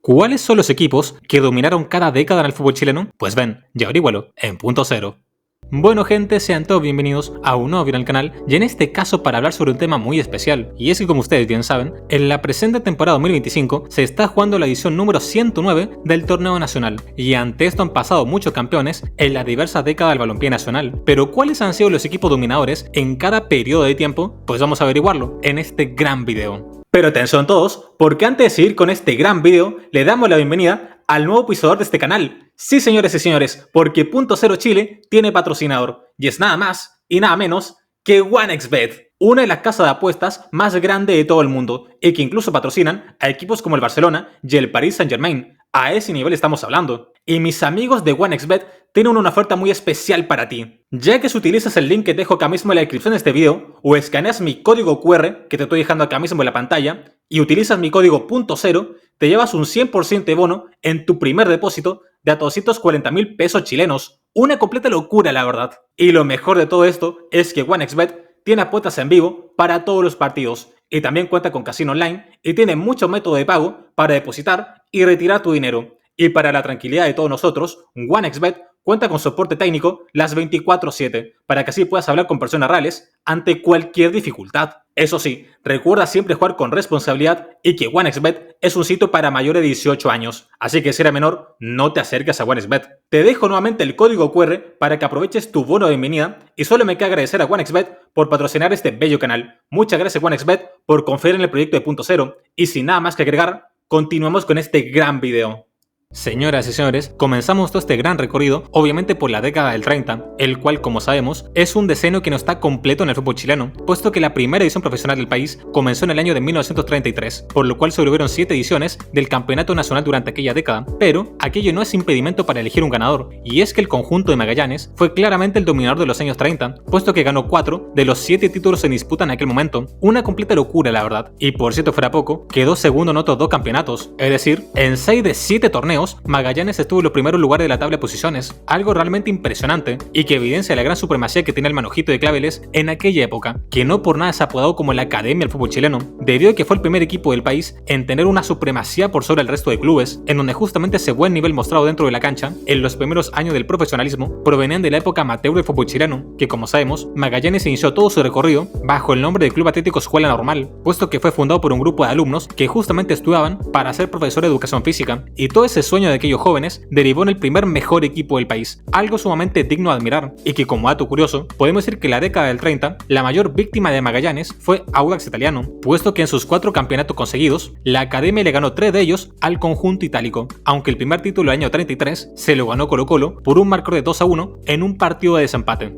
¿Cuáles son los equipos que dominaron cada década en el fútbol chileno? Pues ven, ya averígualo en Punto Cero. Bueno gente, sean todos bienvenidos a un nuevo video en el canal y en este caso para hablar sobre un tema muy especial. Y es que como ustedes bien saben, en la presente temporada 2025 se está jugando la edición número 109 del torneo nacional. Y ante esto han pasado muchos campeones en las diversas décadas del balompié nacional. Pero ¿cuáles han sido los equipos dominadores en cada periodo de tiempo? Pues vamos a averiguarlo en este gran video. Pero atención todos, porque antes de seguir con este gran video, le damos la bienvenida al nuevo auspiciador de este canal. Sí señores y señores, porque Punto Cero Chile tiene patrocinador, y es nada más y nada menos que OneXBet, una de las casas de apuestas más grandes de todo el mundo, y que incluso patrocinan a equipos como el Barcelona y el Paris Saint-Germain. A ese nivel estamos hablando. Y mis amigos de OneXBet tienen una oferta muy especial para ti. Ya que si utilizas el link que te dejo acá mismo en la descripción de este video, o escaneas mi código QR que te estoy dejando acá mismo en la pantalla, y utilizas mi código Punto Cero, te llevas un 100% de bono en tu primer depósito de a 240.000 pesos chilenos. Una completa locura, la verdad. Y lo mejor de todo esto es que OneXBet tiene apuestas en vivo para todos los partidos. Y también cuenta con casino online y tiene muchos métodos de pago para depositar y retirar tu dinero. Y para la tranquilidad de todos nosotros, OneXBet cuenta con soporte técnico las 24/7 para que así puedas hablar con personas reales ante cualquier dificultad. Eso sí, recuerda siempre jugar con responsabilidad y que OneXBet es un sitio para mayores de 18 años. Así que si eres menor, no te acerques a OneXBet. Te dejo nuevamente el código QR para que aproveches tu bono de bienvenida y solo me queda agradecer a OneXBet por patrocinar este bello canal. Muchas gracias OneXBet por confiar en el proyecto de Punto Cero y sin nada más que agregar, continuamos con este gran video. Señoras y señores, comenzamos todo este gran recorrido, obviamente por la década del 30, el cual, como sabemos, es un decenio que no está completo en el fútbol chileno, puesto que la primera edición profesional del país comenzó en el año de 1933, por lo cual sobrevivieron 7 ediciones del campeonato nacional durante aquella década, pero aquello no es impedimento para elegir un ganador, y es que el conjunto de Magallanes fue claramente el dominador de los años 30, puesto que ganó 4 de los 7 títulos en disputa en aquel momento, una completa locura la verdad, y por cierto fuera poco, quedó segundo en otros 2 campeonatos, es decir, en 6 de 7 torneos, Magallanes estuvo en los primeros lugares de la tabla de posiciones, algo realmente impresionante y que evidencia la gran supremacía que tiene el Manojito de Claveles en aquella época, que no por nada es apodado como la Academia del Fútbol Chileno, debido a que fue el primer equipo del país en tener una supremacía por sobre el resto de clubes, en donde justamente ese buen nivel mostrado dentro de la cancha en los primeros años del profesionalismo provenían de la época amateur del fútbol chileno, que como sabemos, Magallanes inició todo su recorrido bajo el nombre de Club Atlético Escuela Normal, puesto que fue fundado por un grupo de alumnos que justamente estudiaban para ser profesor de educación física, y todo ese sueño de aquellos jóvenes derivó en el primer mejor equipo del país, algo sumamente digno de admirar, y que como dato curioso, podemos decir que en la década del 30, la mayor víctima de Magallanes fue Audax Italiano, puesto que en sus 4 campeonatos conseguidos, la Academia le ganó 3 de ellos al conjunto itálico, aunque el primer título del año 33 se lo ganó Colo-Colo por un marcador de 2-1 en un partido de desempate.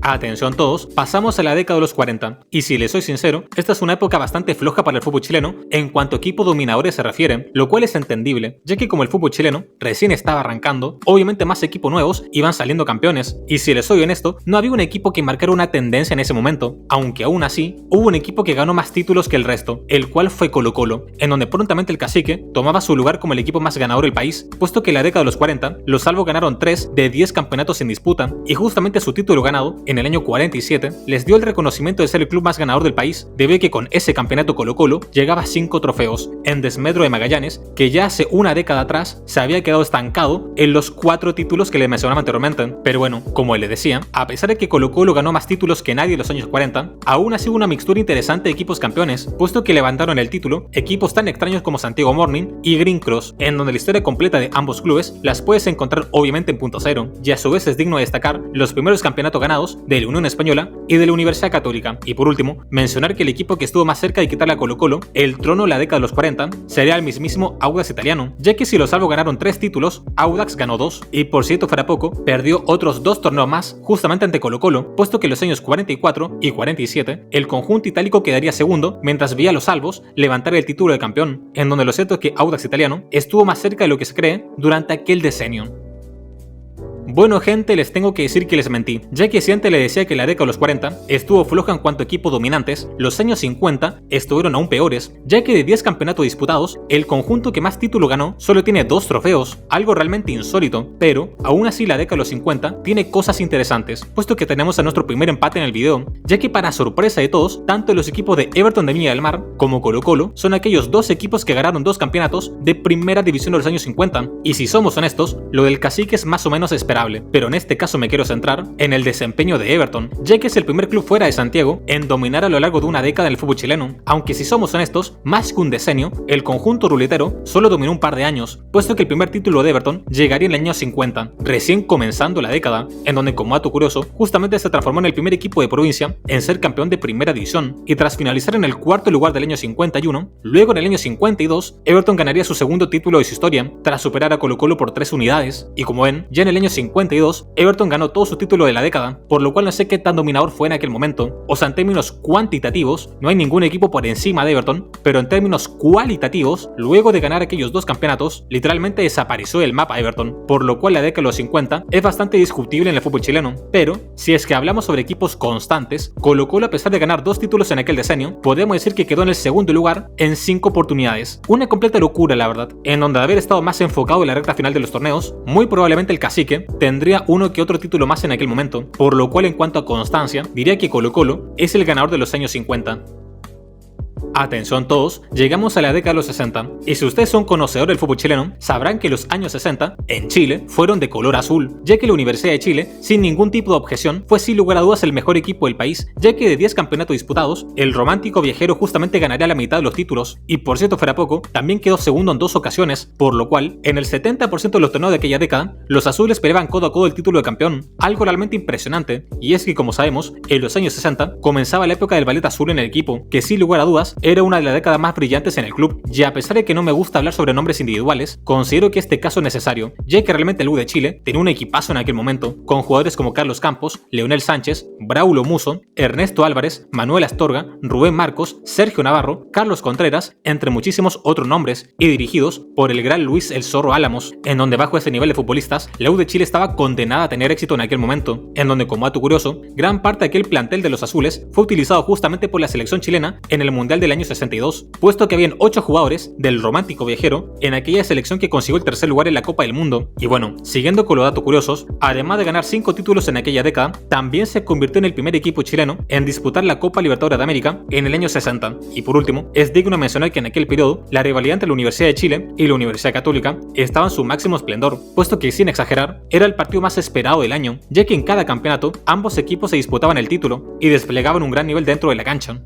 Atención todos, pasamos a la década de los 40, y si les soy sincero, esta es una época bastante floja para el fútbol chileno en cuanto a equipos dominadores se refiere, lo cual es entendible, ya que como el fútbol chileno recién estaba arrancando, obviamente más equipos nuevos iban saliendo campeones, y si les soy honesto, no había un equipo que marcara una tendencia en ese momento, aunque aún así, hubo un equipo que ganó más títulos que el resto, el cual fue Colo-Colo, en donde prontamente el Cacique tomaba su lugar como el equipo más ganador del país, puesto que en la década de los 40, los salvos ganaron 3 de 10 campeonatos en disputa, y justamente su título ganado, en el año 47, les dio el reconocimiento de ser el club más ganador del país, debido a que con ese campeonato Colo-Colo llegaba a 5 trofeos, en desmedro de Magallanes, que ya hace una década atrás se había quedado estancado en los 4 títulos que les mencionaba anteriormente. Pero bueno, como les decía, a pesar de que Colo-Colo ganó más títulos que nadie en los años 40, aún así hubo una mixtura interesante de equipos campeones, puesto que levantaron el título equipos tan extraños como Santiago Morning y Green Cross, en donde la historia completa de ambos clubes las puedes encontrar obviamente en Punto Cero, y a su vez es digno de destacar los primeros campeonatos ganados del Unión Española y de la Universidad Católica. Y por último, mencionar que el equipo que estuvo más cerca de quitarle a Colo-Colo el trono en la década de los 40 sería el mismísimo Audax Italiano, ya que si los salvos ganaron 3 títulos, Audax ganó 2, y por cierto fuera poco, perdió otros 2 torneos más justamente ante Colo-Colo, puesto que en los años 44 y 47 el conjunto itálico quedaría segundo, mientras veía a los salvos levantar el título de campeón, en donde lo cierto es que Audax Italiano estuvo más cerca de lo que se cree durante aquel decenio. Bueno gente, les tengo que decir que les mentí, ya que si antes le decía que la década de los 40 estuvo floja en cuanto a equipos dominantes, los años 50 estuvieron aún peores, ya que de 10 campeonatos disputados, el conjunto que más título ganó solo tiene 2 trofeos, algo realmente insólito, pero aún así la década de los 50 tiene cosas interesantes, puesto que tenemos a nuestro primer empate en el video, ya que para sorpresa de todos, tanto los equipos de Everton de Viña del Mar como Colo-Colo son aquellos 2 equipos que ganaron 2 campeonatos de primera división de los años 50, y si somos honestos, lo del Cacique es más o menos esperable, pero en este caso me quiero centrar en el desempeño de Everton, ya que es el primer club fuera de Santiago en dominar a lo largo de una década en el fútbol chileno, aunque si somos honestos, más que un decenio, el conjunto ruletero solo dominó un par de años, puesto que el primer título de Everton llegaría en el año 50, recién comenzando la década, en donde como dato curioso, justamente se transformó en el primer equipo de provincia en ser campeón de primera división, y tras finalizar en el cuarto lugar del año 51, luego en el año 52, Everton ganaría su segundo título de su historia, tras superar a Colo-Colo por 3 unidades, y como ven, ya en el año 52, Everton ganó todo su título de la década, por lo cual no sé qué tan dominador fue en aquel momento. O sea, en términos cuantitativos, no hay ningún equipo por encima de Everton, pero en términos cualitativos, luego de ganar aquellos 2 campeonatos, literalmente desapareció del mapa Everton, por lo cual la década de los 50 es bastante discutible en el fútbol chileno. Pero, si es que hablamos sobre equipos constantes, Colo-Colo, a pesar de ganar 2 títulos en aquel decenio, podemos decir que quedó en el segundo lugar en 5 oportunidades. Una completa locura, la verdad, en donde de haber estado más enfocado en la recta final de los torneos, muy probablemente el Cacique tendría uno que otro título más en aquel momento, por lo cual en cuanto a constancia, diría que Colo-Colo es el ganador de los años 50. Atención todos, llegamos a la década de los 60, y si ustedes son conocedores del fútbol chileno, sabrán que los años 60 en Chile fueron de color azul, ya que la Universidad de Chile, sin ningún tipo de objeción, fue sin lugar a dudas el mejor equipo del país, ya que de 10 campeonatos disputados, el romántico viajero justamente ganaría la mitad de los títulos, y por cierto fuera poco, también quedó segundo en 2 ocasiones, por lo cual, en el 70% de los torneos de aquella década, los azules peleaban codo a codo el título de campeón, algo realmente impresionante, y es que como sabemos, en los años 60 comenzaba la época del ballet azul en el equipo, que sin lugar a dudas, era una de las décadas más brillantes en el club, y a pesar de que no me gusta hablar sobre nombres individuales, considero que este caso es necesario, ya que realmente el U de Chile tenía un equipazo en aquel momento, con jugadores como Carlos Campos, Leonel Sánchez, Braulio Musso, Ernesto Álvarez, Manuel Astorga, Rubén Marcos, Sergio Navarro, Carlos Contreras, entre muchísimos otros nombres, y dirigidos por el gran Luis El Zorro Álamos, en donde bajo ese nivel de futbolistas, la U de Chile estaba condenada a tener éxito en aquel momento, en donde como dato curioso, gran parte de aquel plantel de los azules fue utilizado justamente por la selección chilena en el Mundial del año 62, puesto que habían 8 jugadores del romántico viajero en aquella selección que consiguió el tercer lugar en la Copa del Mundo. Y bueno, siguiendo con los datos curiosos, además de ganar 5 títulos en aquella década, también se convirtió en el primer equipo chileno en disputar la Copa Libertadores de América en el año 60. Y por último, es digno mencionar que en aquel periodo, la rivalidad entre la Universidad de Chile y la Universidad Católica estaba en su máximo esplendor, puesto que sin exagerar, era el partido más esperado del año, ya que en cada campeonato ambos equipos se disputaban el título y desplegaban un gran nivel dentro de la cancha.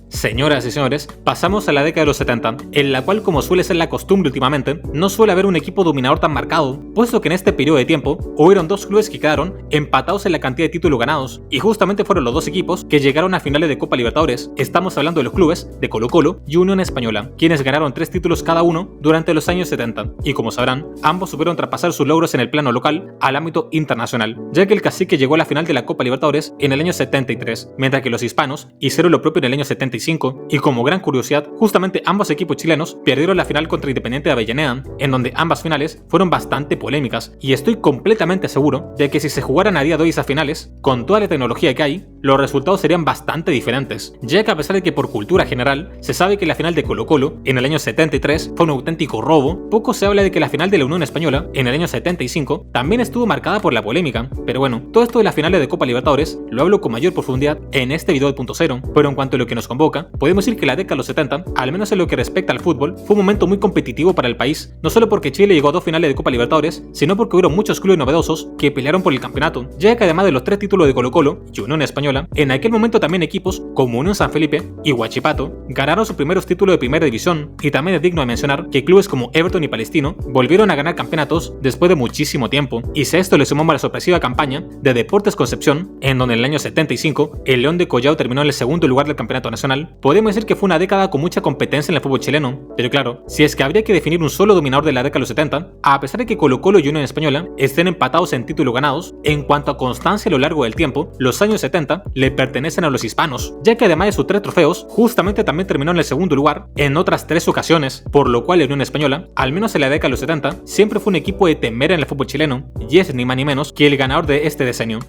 Señoras y señores, pasamos a la década de los 70, en la cual, como suele ser la costumbre últimamente, no suele haber un equipo dominador tan marcado, puesto que en este periodo de tiempo hubieron 2 clubes que quedaron empatados en la cantidad de títulos ganados, y justamente fueron los 2 equipos que llegaron a finales de Copa Libertadores. Estamos hablando de los clubes de Colo-Colo y Unión Española, quienes ganaron 3 títulos cada uno durante los años 70, y como sabrán, ambos supieron traspasar sus logros en el plano local al ámbito internacional, ya que el Cacique llegó a la final de la Copa Libertadores en el año 73, mientras que los hispanos hicieron lo propio en el año 75, y como gran curiosidad, justamente ambos equipos chilenos perdieron la final contra Independiente de Avellaneda, en donde ambas finales fueron bastante polémicas, y estoy completamente seguro de que si se jugaran a día de hoy esas finales, con toda la tecnología que hay, los resultados serían bastante diferentes, ya que a pesar de que por cultura general se sabe que la final de Colo-Colo en el año 73 fue un auténtico robo, poco se habla de que la final de la Unión Española en el año 75 también estuvo marcada por la polémica. Pero bueno, todo esto de las finales de Copa Libertadores lo hablo con mayor profundidad en este video de Punto Cero, pero en cuanto a lo que nos convoca, podemos decir que la década de los 70, al menos en lo que respecta al fútbol, fue un momento muy competitivo para el país, no solo porque Chile llegó a 2 finales de Copa Libertadores, sino porque hubo muchos clubes novedosos que pelearon por el campeonato, ya que además de los 3 títulos de Colo-Colo y Unión Española, en aquel momento también equipos como Unión San Felipe y Huachipato ganaron sus primeros títulos de primera división, y también es digno de mencionar que clubes como Everton y Palestino volvieron a ganar campeonatos después de muchísimo tiempo, y si a esto le sumamos la sorpresiva campaña de Deportes Concepción, en donde en el año 75 el León de Collao terminó en el segundo lugar del campeonato nacional, podemos decir que fue una década con mucha competencia en el fútbol chileno. Pero claro, si es que habría que definir un solo dominador de la década de los 70, a pesar de que Colo-Colo y Unión Española estén empatados en títulos ganados, en cuanto a constancia a lo largo del tiempo, los años 70 80 le pertenecen a los hispanos, ya que además de sus 3 trofeos, justamente también terminó en el segundo lugar en otras 3 ocasiones, por lo cual la Unión Española, al menos en la década de los 70, siempre fue un equipo de temer en el fútbol chileno, y es ni más ni menos que el ganador de este decenio.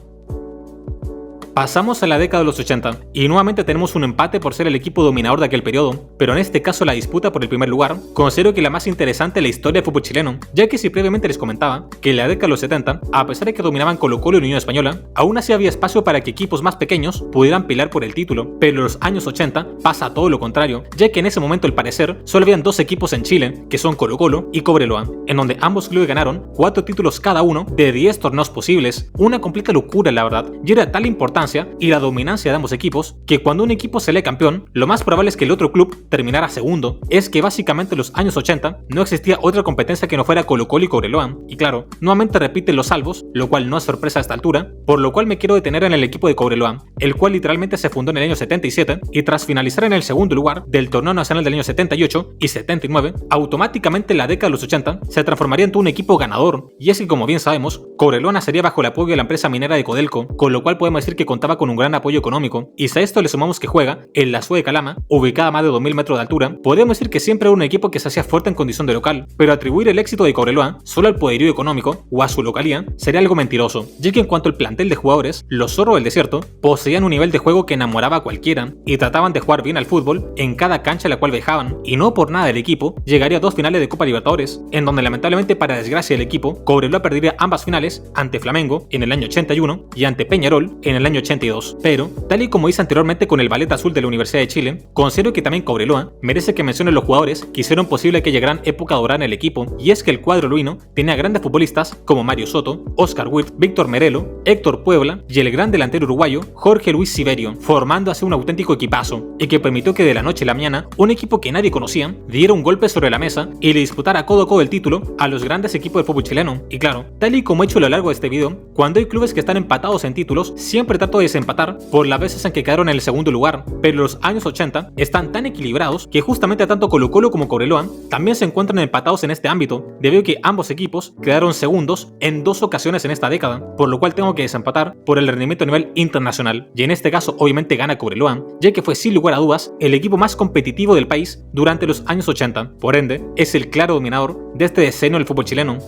Pasamos a la década de los 80 y nuevamente tenemos un empate por ser el equipo dominador de aquel periodo, pero en este caso la disputa por el primer lugar considero que la más interesante en la historia del fútbol chileno, ya que si previamente les comentaba que en la década de los 70, a pesar de que dominaban Colo-Colo y Unión Española, aún así había espacio para que equipos más pequeños pudieran pelear por el título, pero en los años 80 pasa todo lo contrario, ya que en ese momento al parecer solo habían 2 equipos en Chile, que son Colo-Colo y Cobreloa, en donde ambos clubes ganaron 4 títulos cada uno de 10 torneos posibles, una completa locura la verdad, y era tal importancia y la dominancia de ambos equipos que cuando un equipo sale campeón, lo más probable es que el otro club terminara segundo. Es que básicamente en los años 80 no existía otra competencia que no fuera Colo-Colo y Cobreloa, y claro, nuevamente repiten los salvos, lo cual no es sorpresa a esta altura, por lo cual me quiero detener en el equipo de Cobreloa, el cual literalmente se fundó en el año 77 y tras finalizar en el segundo lugar del torneo nacional del año 78 y 79, automáticamente en la década de los 80 se transformaría en un equipo ganador, y es que como bien sabemos, Cobreloa nacería bajo el apoyo de la empresa minera de Codelco, con lo cual podemos decir que contaba con un gran apoyo económico, y si a esto le sumamos que juega en la SUE de Calama, ubicada a más de 2000 metros de altura, podemos decir que siempre era un equipo que se hacía fuerte en condición de local, pero atribuir el éxito de Cobreloa solo al poderío económico o a su localía sería algo mentiroso, ya que en cuanto al plantel de jugadores, los zorros del desierto poseían un nivel de juego que enamoraba a cualquiera y trataban de jugar bien al fútbol en cada cancha a la cual viajaban, y no por nada el equipo llegaría a 2 finales de Copa Libertadores, en donde lamentablemente para desgracia del equipo, Cobreloa perdería ambas finales ante Flamengo en el año 81 y ante Peñarol en el año 82, pero tal y como hice anteriormente con el Ballet Azul de la Universidad de Chile, considero que también Cobreloa merece que mencione los jugadores que hicieron posible aquella gran época dorada en el equipo, y es que el cuadro luino tenía grandes futbolistas como Mario Soto, Oscar Witt, Víctor Merelo, Héctor Puebla y el gran delantero uruguayo Jorge Luis Siverio, formando así un auténtico equipazo, y que permitió que de la noche a la mañana un equipo que nadie conocía diera un golpe sobre la mesa y le disputara codo a codo el título a los grandes equipos del fútbol chileno. Y claro, tal y como he hecho a lo largo de este video, cuando hay clubes que están empatados en títulos, siempre trato de desempatar por las veces en que quedaron en el segundo lugar, pero los años 80 están tan equilibrados que justamente tanto Colo-Colo como Cobreloa también se encuentran empatados en este ámbito, debido a que ambos equipos quedaron segundos en 2 ocasiones en esta década, por lo cual tengo que desempatar por el rendimiento a nivel internacional, y en este caso obviamente gana Cobreloa, ya que fue sin lugar a dudas el equipo más competitivo del país durante los años 80, por ende es el claro dominador de este decenio del fútbol chileno.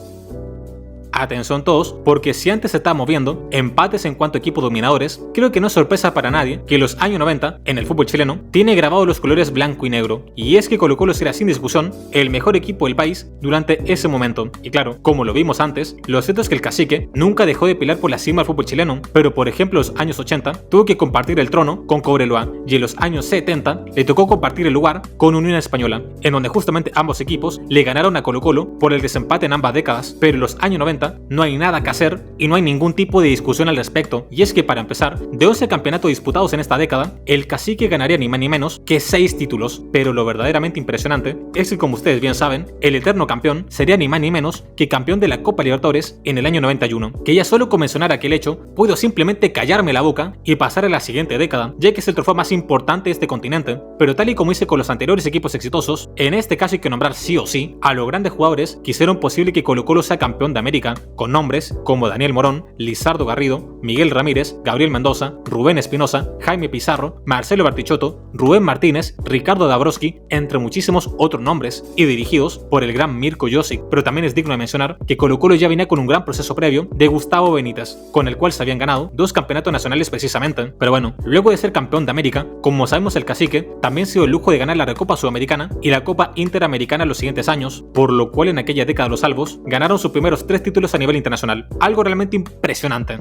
Atención todos, porque si antes se estábamos viendo empates en cuanto a equipos dominadores, creo que no es sorpresa para nadie que los años 90 en el fútbol chileno tiene grabados los colores blanco y negro, y es que Colo-Colo era sin discusión el mejor equipo del país durante ese momento. Y claro, como lo vimos antes, lo cierto es que el cacique nunca dejó de pelear por la cima del fútbol chileno, pero por ejemplo en los años 80 tuvo que compartir el trono con Cobreloa, y en los años 70 le tocó compartir el lugar con Unión Española, en donde justamente ambos equipos le ganaron a Colo-Colo por el desempate en ambas décadas, pero en los años 90 no hay nada que hacer y no hay ningún tipo de discusión al respecto, y es que para empezar, de 11 campeonatos disputados en esta década, el cacique ganaría ni más ni menos que 6 títulos, pero lo verdaderamente impresionante es que, como ustedes bien saben, el eterno campeón sería ni más ni menos que campeón de la Copa Libertadores en el año 91, que ya solo con mencionar aquel hecho, puedo simplemente callarme la boca y pasar a la siguiente década, ya que es el trofeo más importante de este continente, pero tal y como hice con los anteriores equipos exitosos, en este caso hay que nombrar sí o sí a los grandes jugadores que hicieron posible que Colo-Colo sea campeón de América, con nombres como Daniel Morón, Lizardo Garrido, Miguel Ramírez, Gabriel Mendoza, Rubén Espinosa, Jaime Pizarro, Marcelo Bartichotto, Rubén Martínez, Ricardo Dabrowski, entre muchísimos otros nombres, y dirigidos por el gran Mirko Josic. Pero también es digno de mencionar que Colo-Colo ya venía con un gran proceso previo de Gustavo Benítez, con el cual se habían ganado 2 campeonatos nacionales precisamente. Pero bueno, luego de ser campeón de América, como sabemos el cacique también se dio el lujo de ganar la Recopa Sudamericana y la Copa Interamericana los siguientes años, por lo cual en aquella década los salvos ganaron sus primeros 3 títulos a nivel internacional, algo realmente impresionante.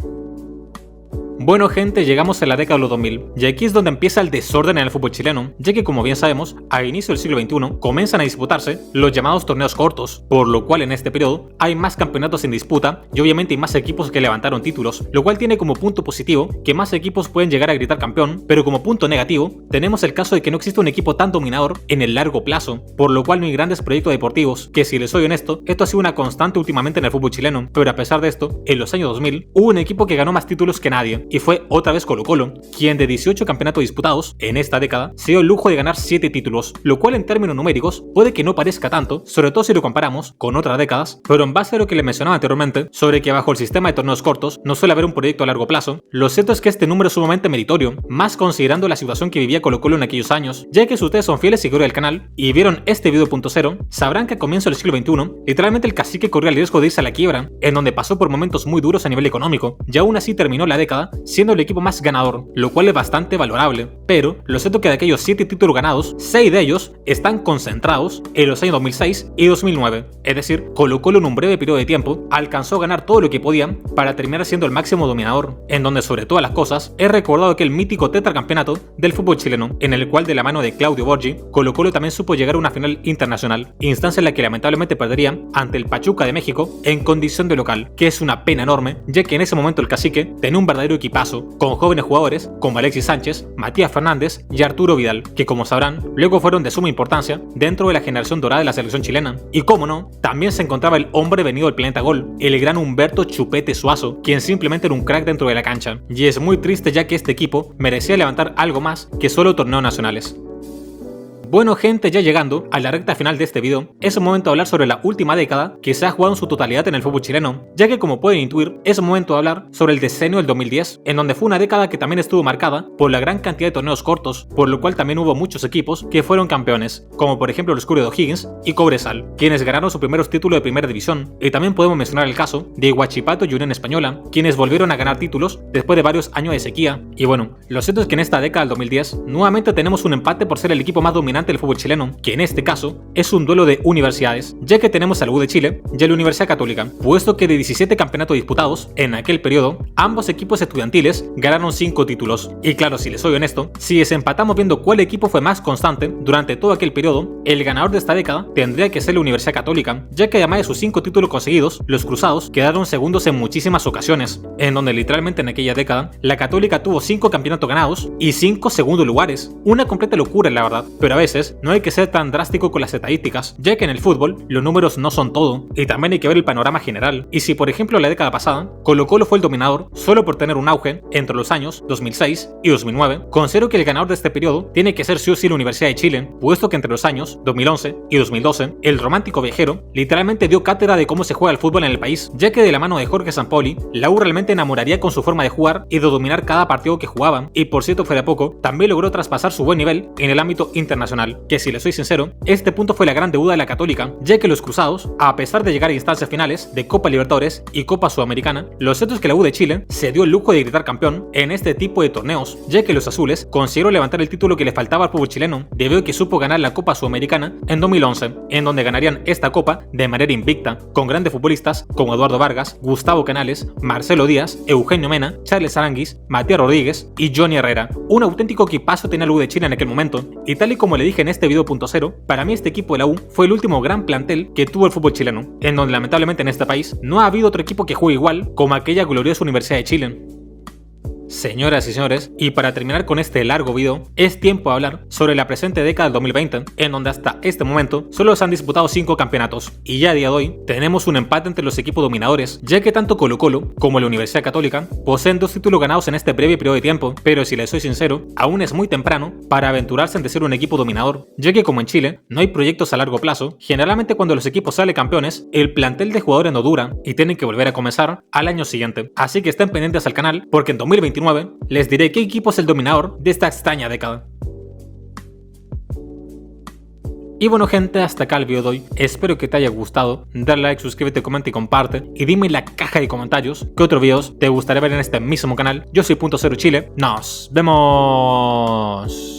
Bueno gente, llegamos a la década de los 2000, y aquí es donde empieza el desorden en el fútbol chileno, ya que como bien sabemos, a inicio del siglo XXI comienzan a disputarse los llamados torneos cortos, por lo cual en este periodo hay más campeonatos en disputa y obviamente hay más equipos que levantaron títulos, lo cual tiene como punto positivo que más equipos pueden llegar a gritar campeón, pero como punto negativo tenemos el caso de que no existe un equipo tan dominador en el largo plazo, por lo cual no hay grandes proyectos deportivos, que si les soy honesto, esto ha sido una constante últimamente en el fútbol chileno, pero a pesar de esto, en los años 2000 hubo un equipo que ganó más títulos que nadie, y y fue otra vez Colo-Colo, quien de 18 campeonatos disputados en esta década se dio el lujo de ganar 7 títulos, lo cual en términos numéricos puede que no parezca tanto, sobre todo si lo comparamos con otras décadas, pero en base a lo que les mencionaba anteriormente, sobre que bajo el sistema de torneos cortos no suele haber un proyecto a largo plazo, lo cierto es que este número es sumamente meritorio, más considerando la situación que vivía Colo-Colo en aquellos años, ya que si ustedes son fieles seguidores del canal y vieron este video punto cero, sabrán que a comienzo del siglo XXI, literalmente el cacique corría el riesgo de irse a la quiebra, en donde pasó por momentos muy duros a nivel económico, y aún así terminó la década siendo el equipo más ganador, lo cual es bastante valorable, pero lo cierto es que de aquellos 7 títulos ganados, 6 de ellos están concentrados en los años 2006 y 2009, es decir, Colo-Colo en un breve periodo de tiempo alcanzó a ganar todo lo que podía para terminar siendo el máximo dominador, en donde sobre todas las cosas he recordado aquel mítico tetracampeonato del fútbol chileno, en el cual de la mano de Claudio Borgi, Colo-Colo también supo llegar a una final internacional, instancia en la que lamentablemente perdería ante el Pachuca de México en condición de local, que es una pena enorme, ya que en ese momento el cacique tenía un verdadero equipazo, con jóvenes jugadores como Alexis Sánchez, Matías Fernández y Arturo Vidal, que como sabrán, luego fueron de suma importancia dentro de la generación dorada de la selección chilena. Y como no, también se encontraba el hombre venido del planeta Gol, el gran Humberto Chupete Suazo, quien simplemente era un crack dentro de la cancha. Y es muy triste ya que este equipo merecía levantar algo más que solo torneos nacionales. Bueno gente, ya llegando a la recta final de este video, es un momento de hablar sobre la última década que se ha jugado en su totalidad en el fútbol chileno, ya que como pueden intuir, es un momento de hablar sobre el decenio del 2010, en donde fue una década que también estuvo marcada por la gran cantidad de torneos cortos, por lo cual también hubo muchos equipos que fueron campeones, como por ejemplo los Curi de O'Higgins y Cobresal, quienes ganaron sus primeros títulos de primera división, y también podemos mencionar el caso de Huachipato y Unión Española, quienes volvieron a ganar títulos después de varios años de sequía. Y bueno, lo cierto es que en esta década del 2010, nuevamente tenemos un empate por ser el equipo más dominante del fútbol chileno, que en este caso es un duelo de universidades, ya que tenemos a la U de Chile y a la Universidad Católica, puesto que de 17 campeonatos disputados en aquel periodo, ambos equipos estudiantiles ganaron 5 títulos. Y claro, si les soy honesto, si desempatamos viendo cuál equipo fue más constante durante todo aquel periodo, el ganador de esta década tendría que ser la Universidad Católica, ya que además de sus 5 títulos conseguidos, los Cruzados quedaron segundos en muchísimas ocasiones, en donde literalmente en aquella década, la Católica tuvo 5 campeonatos ganados y 5 segundos lugares. Una completa locura la verdad, pero a veces no hay que ser tan drástico con las estadísticas, ya que en el fútbol los números no son todo, y también hay que ver el panorama general. Y si por ejemplo la década pasada, Colo-Colo fue el dominador solo por tener un auge entre los años 2006 y 2009, considero que el ganador de este periodo tiene que ser sí o sí la Universidad de Chile, puesto que entre los años 2011 y 2012, el romántico viajero literalmente dio cátedra de cómo se juega el fútbol en el país, ya que de la mano de Jorge Sampaoli, la U realmente enamoraría con su forma de jugar y de dominar cada partido que jugaban, y por cierto fuera poco, también logró traspasar su buen nivel en el ámbito internacional, que si les soy sincero, este punto fue la gran deuda de la Católica, ya que los Cruzados, a pesar de llegar a instancias finales de Copa Libertadores y Copa Sudamericana, lo cierto es que la U de Chile se dio el lujo de gritar campeón en este tipo de torneos, ya que los azules consiguieron levantar el título que le faltaba al fútbol chileno, debido a que supo ganar la Copa Sudamericana en 2011, en donde ganarían esta copa de manera invicta, con grandes futbolistas como Eduardo Vargas, Gustavo Canales, Marcelo Díaz, Eugenio Mena, Charles Aranguis, Matías Rodríguez y Johnny Herrera. Un auténtico equipazo tenía la U de Chile en aquel momento, y tal y como le dije en este video punto cero, para mí este equipo de la U fue el último gran plantel que tuvo el fútbol chileno, en donde lamentablemente en este país no ha habido otro equipo que juegue igual como aquella gloriosa Universidad de Chile. Señoras y señores, y para terminar con este largo video, es tiempo de hablar sobre la presente década del 2020, en donde hasta este momento solo se han disputado 5 campeonatos, y ya a día de hoy tenemos un empate entre los equipos dominadores, ya que tanto Colo-Colo como la Universidad Católica poseen 2 títulos ganados en este breve periodo de tiempo, pero si les soy sincero, aún es muy temprano para aventurarse en ser un equipo dominador, ya que como en Chile no hay proyectos a largo plazo, generalmente cuando los equipos salen campeones, el plantel de jugadores no dura y tienen que volver a comenzar al año siguiente, así que estén pendientes al canal porque en 2021 les diré qué equipo es el dominador de esta extraña década. Y bueno gente, hasta acá el video de hoy, espero que te haya gustado, dale like, suscríbete, comenta y comparte, y dime en la caja de comentarios qué otros videos te gustaría ver en este mismo canal. Yo soy Punto Cero Chile, nos vemos.